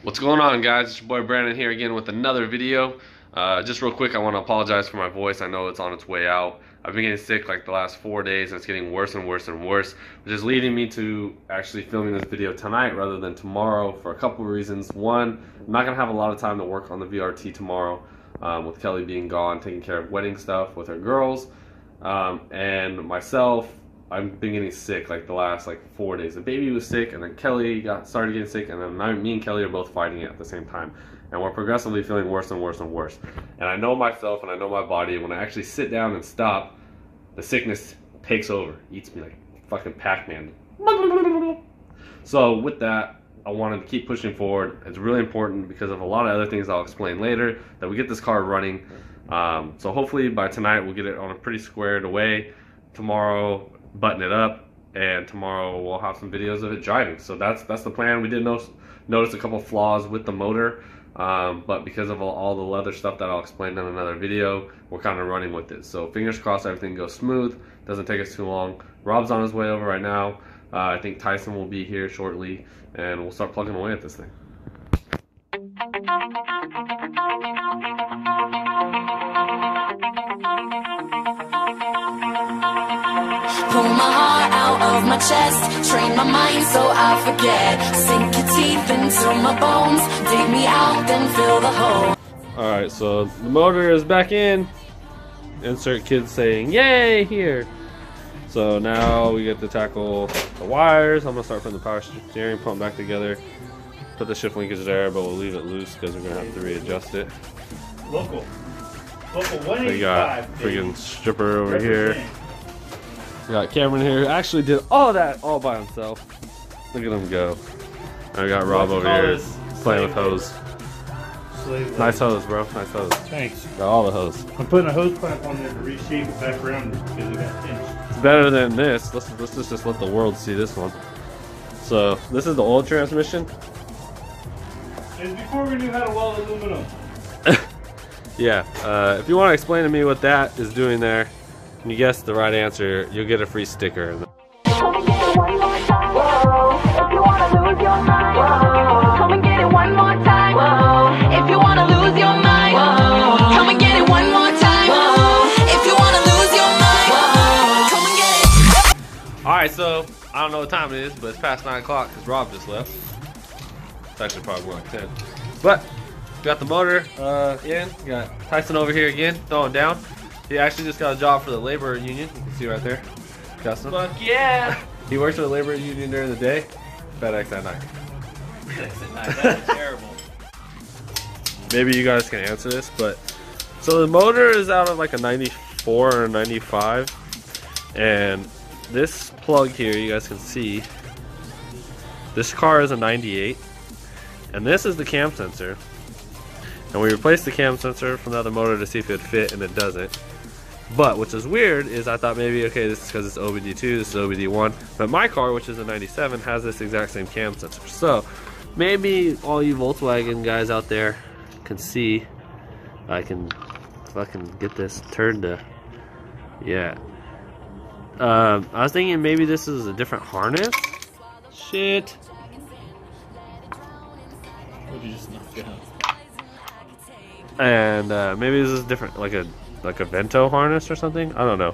What's going on, guys? It's your boy Brandon here again with another video. Just real quick, I want to apologize for my voice. I know it's on its way out. I've been getting sick like the last 4 days, and it's getting worse and worse and worse, which is leading me to actually filming this video tonight rather than tomorrow for a couple of reasons. One, I'm not going to have a lot of time to work on the VRT tomorrow, with Kelly being gone, taking care of wedding stuff with her girls, and myself. I've been getting sick like the last 4 days. The baby was sick, and then Kelly started getting sick, and then me and Kelly are both fighting it at the same time. And we're progressively feeling worse and worse and worse. And I know myself and I know my body, when I actually sit down and stop, the sickness takes over, eats me like fucking Pac-Man. So with that, I wanted to keep pushing forward. It's really important because of a lot of other things I'll explain later, that we get this car running. So hopefully by tonight we'll get it on a pretty squared away. Tomorrow, button it up, and tomorrow we'll have some videos of it driving. So that's the plan. We did notice a couple flaws with the motor, but because of all the leather stuff that I'll explain in another video, we're kind of running with it. So fingers crossed everything goes smooth, doesn't take us too long. Rob's on his way over right now. I think Tyson will be here shortly, and we'll start plugging away at this thing. Pull my heart out of my chest, train my mind so I forget. Sink your teeth into my bones, dig me out, then fill the hole. Alright, so the motor is back in. Insert kids saying yay here. So now we get to tackle the wires. I'm gonna start putting the power steering pump back together. Put the shift linkage there, but we'll leave it loose because we're gonna have to readjust it. Local 185. We got freaking stripper over here. We got Cameron here, who actually did all that all by himself. Look at him go. And we got Rob over here playing with hose. Nice hose, bro. Nice hose. Thanks. Got all the hose. I'm putting a hose pipe on there to reshape it back around because it got pinched. It's better than this. Let's just let the world see this one. So this is the old transmission. It's before we knew how to weld aluminum. Yeah. If you want to explain to me what that is doing there, and you guess the right answer, you'll get a free sticker. Come and get it one more time. Whoa. If you wanna lose your mind. Whoa. Come and get it one more time. Whoa. If you wanna lose your mind. Whoa. Come and get it one more time. Whoa. If you wanna lose your mind. Whoa. Come and get it. Alright, so I don't know what time it is, but it's past 9 o'clock because Rob just left. It's actually probably more like 10. But we got the motor in. We got Tyson over here again, throwing down. He actually just got a job for the labor union. You can see right there. Custom. Fuck yeah! He works for the labor union during the day. FedEx at night. FedEx at night. That's terrible. Maybe you guys can answer this, but so the motor is out of like a 94 or 95, and this plug here, you guys can see, this car is a 98, and this is the cam sensor. And we replaced the cam sensor from the other motor to see if it would fit, and it doesn't. But which is weird is I thought maybe, okay, this is because it's OBD2, this is OBD1. But my car, which is a 97, has this exact same cam sensor. So maybe all you Volkswagen guys out there can see I can fucking get this turned to, yeah. I was thinking maybe this is a different harness. Shit. What did you just knock out? And maybe this is different, like a Vento harness or something. I don't know.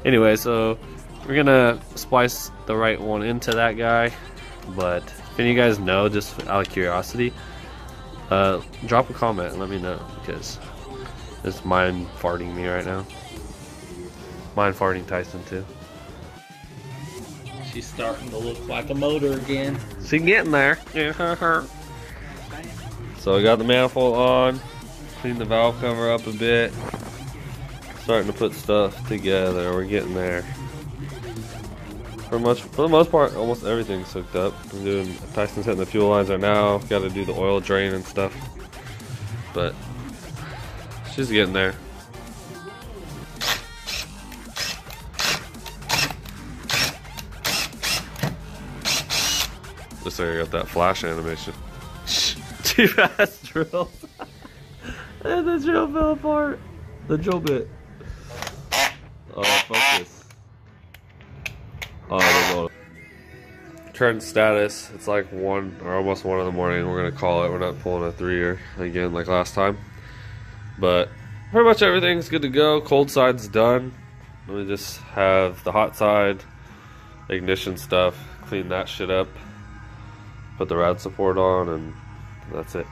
Anyway, so we're gonna splice the right one into that guy. But if any of you guys know, just out of curiosity, drop a comment and let me know, because it's mind farting me right now. Mind farting Tyson too. She's starting to look like a motor again. She's getting there. So we got the manifold on. Clean the valve cover up a bit. Starting to put stuff together. We're getting there. For the most part, almost everything's hooked up. I'm doing Tyson's hitting the fuel lines right now. Got to do the oil drain and stuff. But she's getting there. Looks like I got that flash animation. Too fast drills. And the drill fell apart. The drill bit. Oh, focus. Oh, current status, it's like 1 or almost 1 in the morning. We're gonna call it. We're not pulling a 3-year again like last time. But pretty much everything's good to go. Cold side's done. We just have the hot side, ignition stuff, clean that shit up, put the rad support on, and that's it.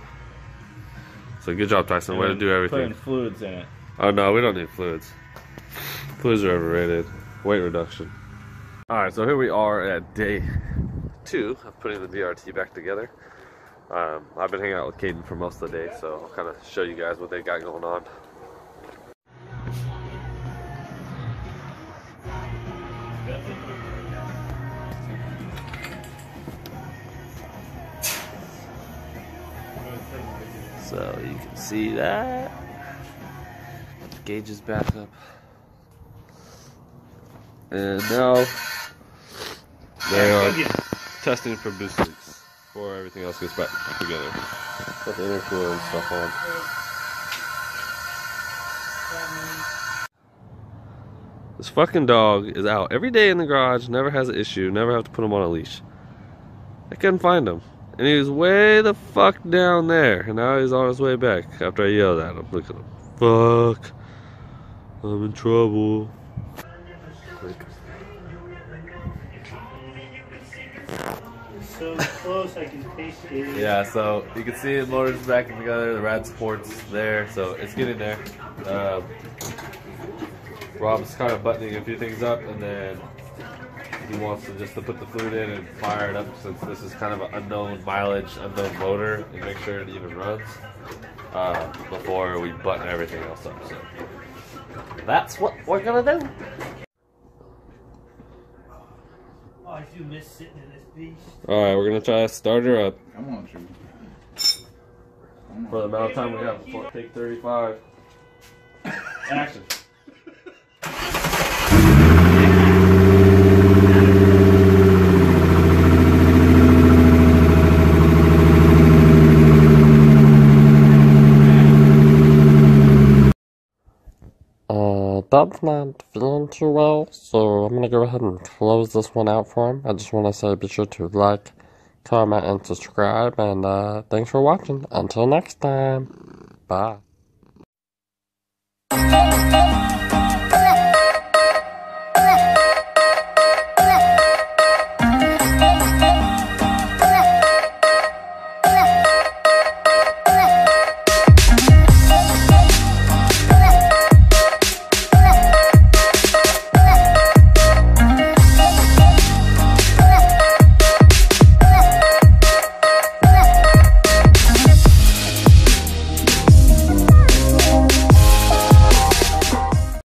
So good job, Tyson. Way to do everything. Putting fluids in it. Oh no, we don't need fluids. Fluids are overrated. Weight reduction. Alright, so here we are at day 2 of putting the DRT back together. I've been hanging out with Caden for most of the day, so I'll kind of show you guys what they got going on. So you can see that. The gauge is back up. And now they are testing for boost leaks before everything else gets back together. Got the intercooler and stuff on. This fucking dog is out every day in the garage, never has an issue, never have to put him on a leash. I couldn't find him. And he was way the fuck down there. And now he's on his way back after I yelled at him. Look at him. Fuck. I'm in trouble. So close I can taste it. Yeah, so you can see the motor's back together, the rad support's there, so it's getting there. Rob's kind of buttoning a few things up, and then he wants to just to put the fluid in and fire it up, since this is kind of an unknown mileage, unknown motor, and make sure it even runs before we button everything else up. So that's what we're gonna do. Oh, I do miss sitting in this beast. Alright, we're gonna try to start her up. I want you. For the amount of time we have before take 35. Action. Dad's not feeling too well, so I'm gonna go ahead and close this one out for him. I just want to say be sure to like, comment, and subscribe, and thanks for watching. Until next time, bye.